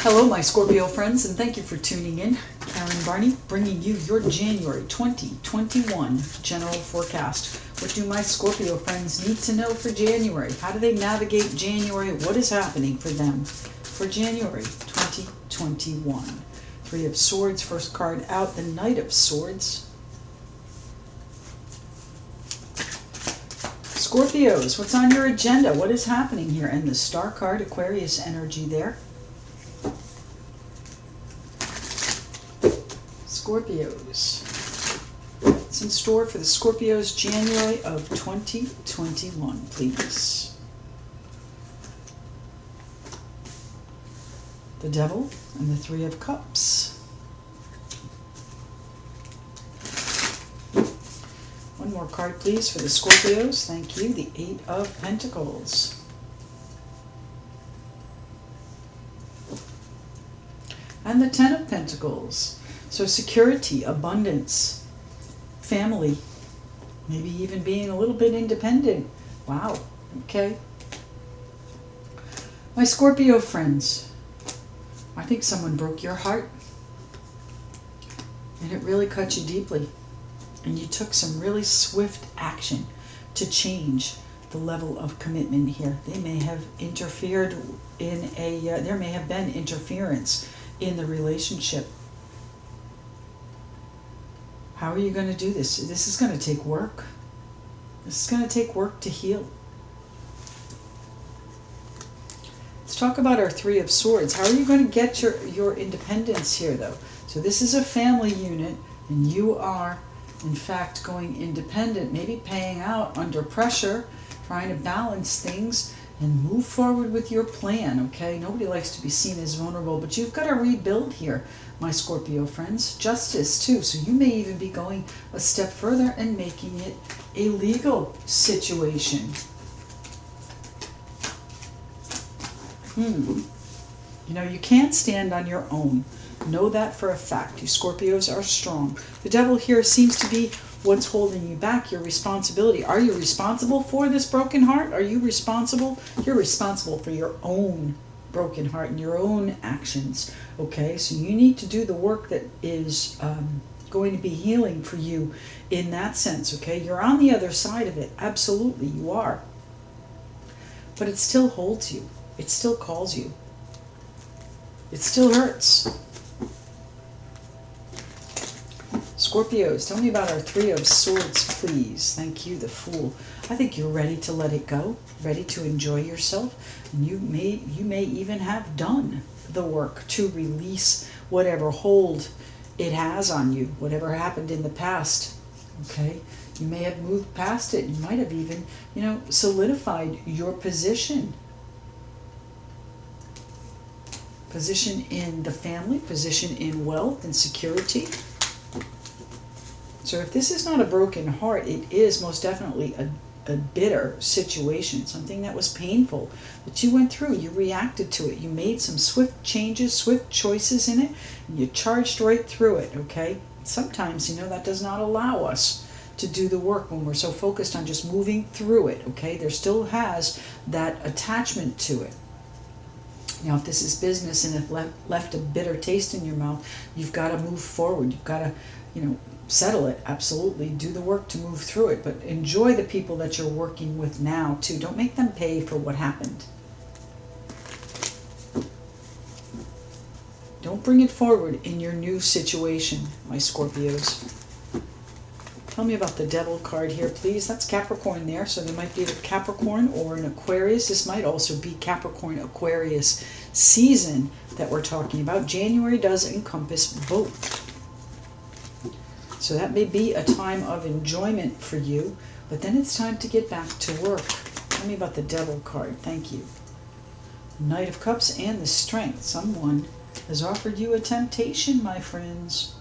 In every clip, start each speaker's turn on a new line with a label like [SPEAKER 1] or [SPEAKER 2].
[SPEAKER 1] Hello, my Scorpio friends, and thank you for tuning in. Karen Barney bringing you your January 2021 general forecast. What do my Scorpio friends need to know for January? How do they navigate January? What is happening for them for January 2021? Three of Swords, first card out, the Knight of Swords. Scorpios, what's on your agenda? What is happening here? And the Star card, Aquarius energy there. Scorpios. What's in store for the Scorpios January of 2021, please? The Devil and the Three of Cups. One more card, please, for the Scorpios. Thank you. The Eight of Pentacles. And the Ten of Pentacles. So security, abundance, family, maybe even being a little bit independent. Wow. Okay. My Scorpio friends, I think someone broke your heart. And it really cut you deeply. And you took some really swift action to change the level of commitment here. They may have interfered in there may have been interference in the relationship. How are you going to do this? This is going to take work. This is going to take work to heal. Let's talk about our Three of Swords. How are you going to get your independence here, though? So this is a family unit, and you are, in fact, going independent, maybe paying out under pressure, trying to balance things and move forward with your plan, okay? Nobody likes to be seen as vulnerable, but you've got to rebuild here, my Scorpio friends. Justice, too. So you may even be going a step further and making it a legal situation. You know, you can't stand on your own. Know that for a fact. You Scorpios are strong. The Devil here seems to be what's holding you back, your responsibility. Are you responsible for this broken heart? Are you responsible? You're responsible for your own broken heart and your own actions. Okay, so you need to do the work that is going to be healing for you in that sense. Okay, you're on the other side of it. Absolutely, you are. But it still holds you. It still calls you. It still hurts. Scorpios, tell me about our Three of Swords, please. Thank you, the Fool. I think you're ready to let it go, ready to enjoy yourself. And you may even have done the work to release whatever hold it has on you, whatever happened in the past. Okay, you may have moved past it. You might have even, solidified your position. Position in the family, position in wealth and security. So if this is not a broken heart, it is most definitely a bitter situation, something that was painful that you went through. You reacted to it. You made some swift changes, swift choices in it, and you charged right through it, okay? Sometimes, that does not allow us to do the work when we're so focused on just moving through it, okay? There still has that attachment to it. Now, if this is business and it left a bitter taste in your mouth, you've got to move forward. You've got to, settle it. Absolutely. Do the work to move through it. But enjoy the people that you're working with now, too. Don't make them pay for what happened. Don't bring it forward in your new situation, my Scorpios. Tell me about the Devil card here, please. That's Capricorn there, so there might be a Capricorn or an Aquarius. This might also be Capricorn-Aquarius season that we're talking about. January does encompass both. So that may be a time of enjoyment for you, but then it's time to get back to work. Tell me about the Devil card. Thank you. Knight of Cups and the Strength. Someone has offered you a temptation, my friends,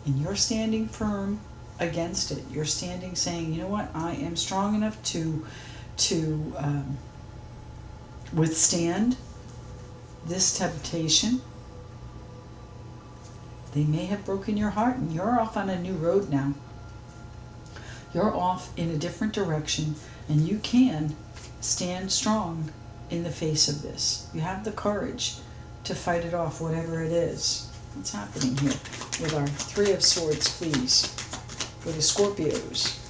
[SPEAKER 1] and you're standing firm against it. You're standing saying, you know what, I am strong enough to withstand this temptation. They may have broken your heart, and you're off on a new road now. You're off in a different direction, and you can stand strong in the face of this. You have the courage to fight it off, whatever it is. What's happening here with our Three of Swords, please, for the Scorpios?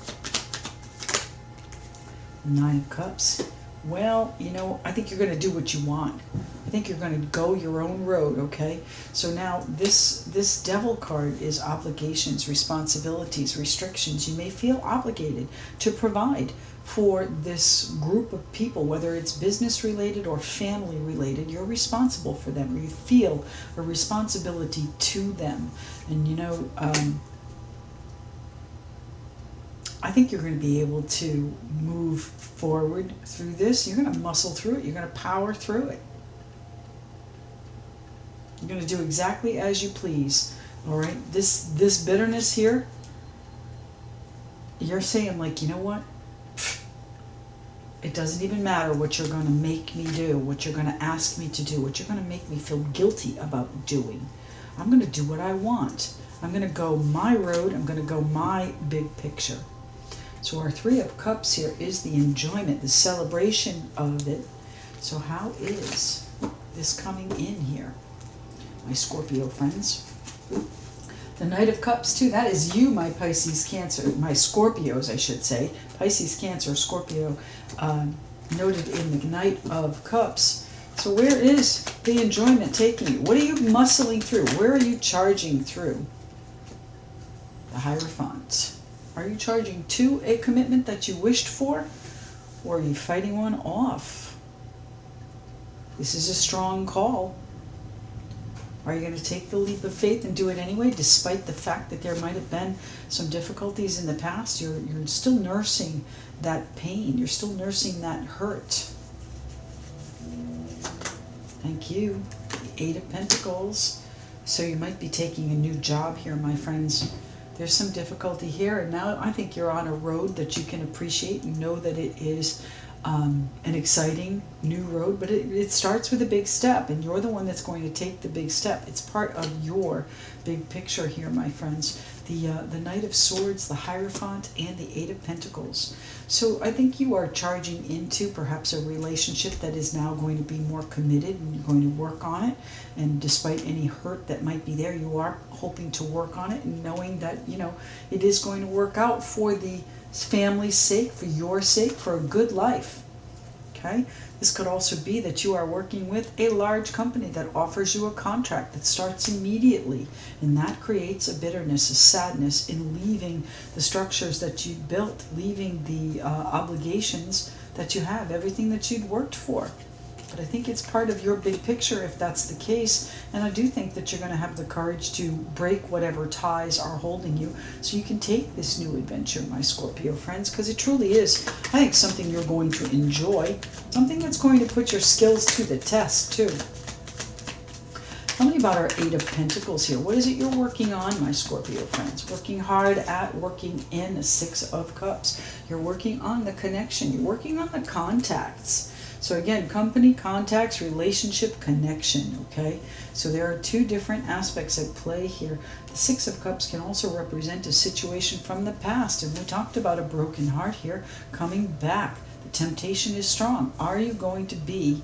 [SPEAKER 1] Nine of Cups. Well, you know, I think you're going to do what you want. I think you're going to go your own road, okay? So now this Devil card is obligations, responsibilities, restrictions. You may feel obligated to provide for this group of people, whether it's business related or family related. You're responsible for them, or you feel a responsibility to them. And you know, I think you're going to be able to move forward through this. You're going to muscle through it. You're going to power through it. You're going to do exactly as you please. All right? This bitterness here, you're saying, like, you know what? It doesn't even matter what you're going to make me do, what you're going to ask me to do, what you're going to make me feel guilty about doing. I'm going to do what I want. I'm going to go my road. I'm going to go my big picture. So our Three of Cups here is the enjoyment, the celebration of it. So how is this coming in here, my Scorpio friends? The Knight of Cups too, that is you, my Pisces, Cancer, my Scorpios, I should say. Pisces, Cancer, Scorpio, noted in the Knight of Cups. So where is the enjoyment taking you? What are you muscling through? Where are you charging through? The Hierophant. Are you charging to a commitment that you wished for? Or are you fighting one off? This is a strong call. Are you going to take the leap of faith and do it anyway, despite the fact that there might have been some difficulties in the past? You're still nursing that pain. You're still nursing that hurt. Thank you. The Eight of Pentacles. So you might be taking a new job here, my friends. There's some difficulty here, and now I think you're on a road that you can appreciate and know that it is an exciting new road, but it starts with a big step, and you're the one that's going to take the big step. It's part of your big picture here, my friends. The Knight of Swords, the Hierophant, and the Eight of Pentacles. So I think you are charging into perhaps a relationship that is now going to be more committed, and you're going to work on it. And despite any hurt that might be there, you are hoping to work on it, and knowing that, you know, it is going to work out for the family's sake, for your sake, for a good life. Okay? This could also be that you are working with a large company that offers you a contract that starts immediately, and that creates a bitterness, a sadness in leaving the structures that you built, leaving the obligations that you have, everything that you'd worked for. But I think it's part of your big picture if that's the case, and I do think that you're going to have the courage to break whatever ties are holding you so you can take this new adventure, my Scorpio friends, because it truly is, I think, something you're going to enjoy, something that's going to put your skills to the test too. Tell me about our Eight of Pentacles here. What is it you're working on, my Scorpio friends? Working hard at, working in. The Six of Cups. You're working on the connection. You're working on the contacts. So again, company, contacts, relationship, connection, okay? So there are two different aspects at play here. The Six of Cups can also represent a situation from the past, and we talked about a broken heart here coming back. The temptation is strong. Are you going to be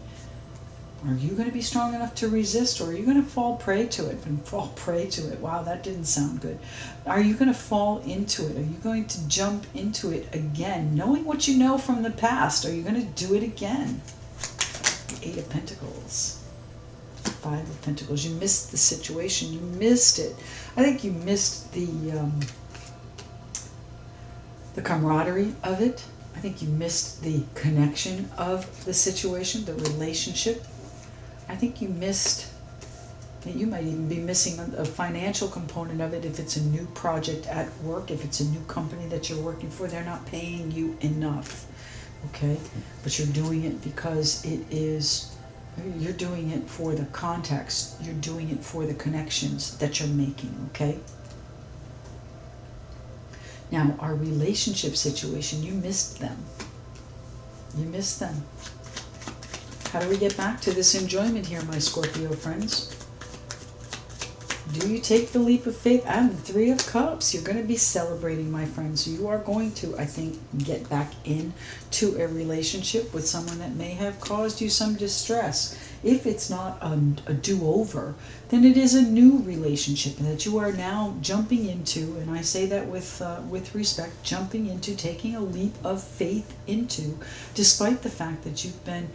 [SPEAKER 1] strong enough to resist, or are you going to fall prey to it? And fall prey to it. Wow, that didn't sound good. Are you going to fall into it? Are you going to jump into it again? Knowing what you know from the past, are you going to do it again? The Eight of Pentacles. Five of Pentacles. You missed the situation. You missed it. I think you missed the camaraderie of it. I think you missed the connection of the situation, the relationship. I think you missed, you might even be missing a financial component of it if it's a new project at work, if it's a new company that you're working for, they're not paying you enough, okay? But you're doing it because you're doing it for the contacts, you're doing it for the connections that you're making, okay? Now, our relationship situation, you missed them. You missed them. How do we get back to this enjoyment here, my Scorpio friends? Do you take the leap of faith? And the Three of Cups. You're going to be celebrating, my friends. You are going to, I think, get back into a relationship with someone that may have caused you some distress. If it's not a do-over, then it is a new relationship that you are now jumping into, and I say that with respect, jumping into, taking a leap of faith into, despite the fact that you've been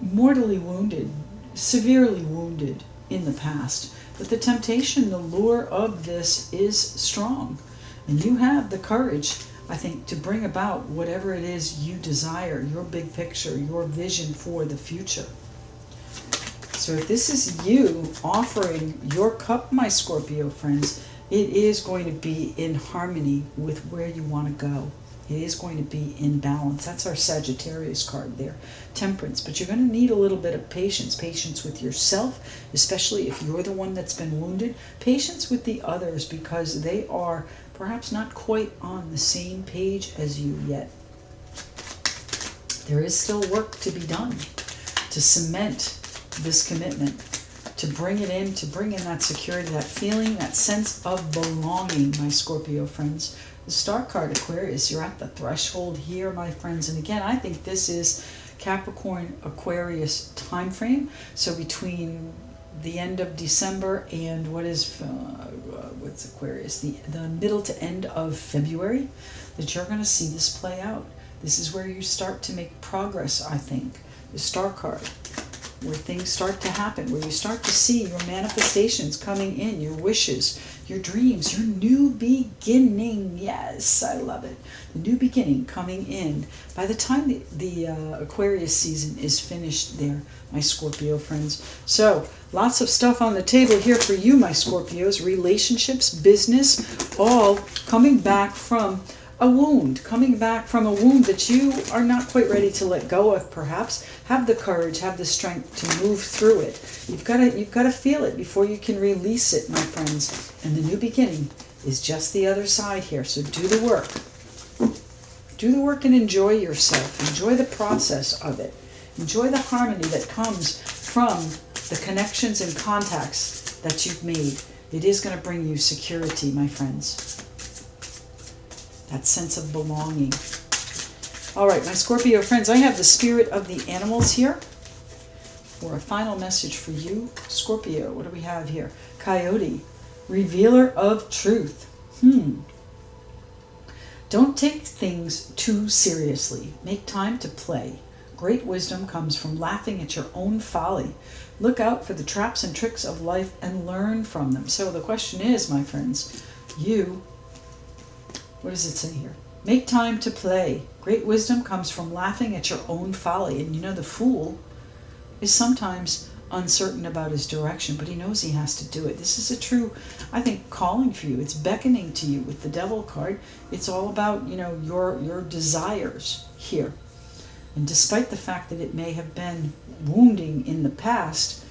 [SPEAKER 1] mortally wounded, severely wounded in the past. But the temptation, the lure of this is strong. And you have the courage, I think, to bring about whatever it is you desire, your big picture, your vision for the future. So if this is you offering your cup, my Scorpio friends, it is going to be in harmony with where you want to go. It is going to be in balance. That's our Sagittarius card there, Temperance. But you're going to need a little bit of patience. Patience with yourself, especially if you're the one that's been wounded. Patience with the others, because they are perhaps not quite on the same page as you yet. There is still work to be done to cement this commitment, to bring it in, to bring in that security, that feeling, that sense of belonging, my Scorpio friends. The Star card, Aquarius, you're at the threshold here, my friends. And again, I think this is Capricorn Aquarius time frame. So between the end of December and what's Aquarius? The middle to end of February, that you're going to see this play out. This is where you start to make progress, I think. The Star card, where things start to happen, where you start to see your manifestations coming in, your wishes, your dreams, your new beginning. Yes, I love it. The new beginning coming in. By the time the Aquarius season is finished there, my Scorpio friends. So, lots of stuff on the table here for you, my Scorpios. Relationships, business, all coming back from a wound, that you are not quite ready to let go of, perhaps. Have the courage, have the strength to move through it. You've got to feel it before you can release it, my friends. And the new beginning is just the other side here. So do the work. Do the work and enjoy yourself. Enjoy the process of it. Enjoy the harmony that comes from the connections and contacts that you've made. It is going to bring you security, my friends. That sense of belonging. All right, my Scorpio friends, I have the spirit of the animals here for a final message for you, Scorpio. What do we have here? Coyote, revealer of truth. Don't take things too seriously. Make time to play. Great wisdom comes from laughing at your own folly. Look out for the traps and tricks of life and learn from them. So the question is, my friends, what does it say here? Make time to play. Great wisdom comes from laughing at your own folly. And you know, the fool is sometimes uncertain about his direction, but he knows he has to do it. This is a true, I think, calling for you. It's beckoning to you with the Devil card. It's all about, your desires here. And despite the fact that it may have been wounding in the past,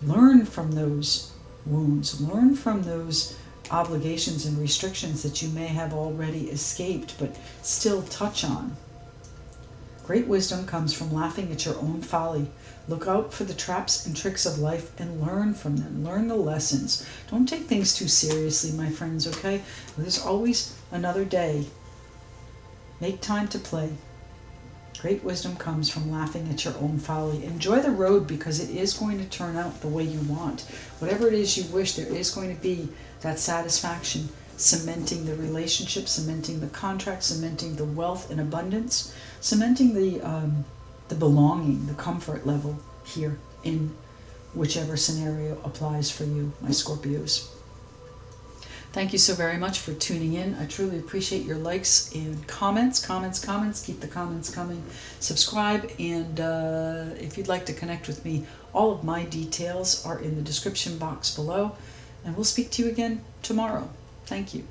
[SPEAKER 1] learn from those wounds. Learn from those obligations and restrictions that you may have already escaped, but still touch on. Great wisdom comes from laughing at your own folly. Look out for the traps and tricks of life and learn from them. Learn the lessons. Don't take things too seriously, my friends, okay? There's always another day. Make time to play. Great wisdom comes from laughing at your own folly. Enjoy the road, because it is going to turn out the way you want. Whatever it is you wish, there is going to be that satisfaction, cementing the relationship, cementing the contract, cementing the wealth and abundance, cementing the belonging, the comfort level here in whichever scenario applies for you, my Scorpios. Thank you so very much for tuning in. I truly appreciate your likes and comments. Keep the comments coming. Subscribe, and if you'd like to connect with me, all of my details are in the description box below. And we'll speak to you again tomorrow. Thank you.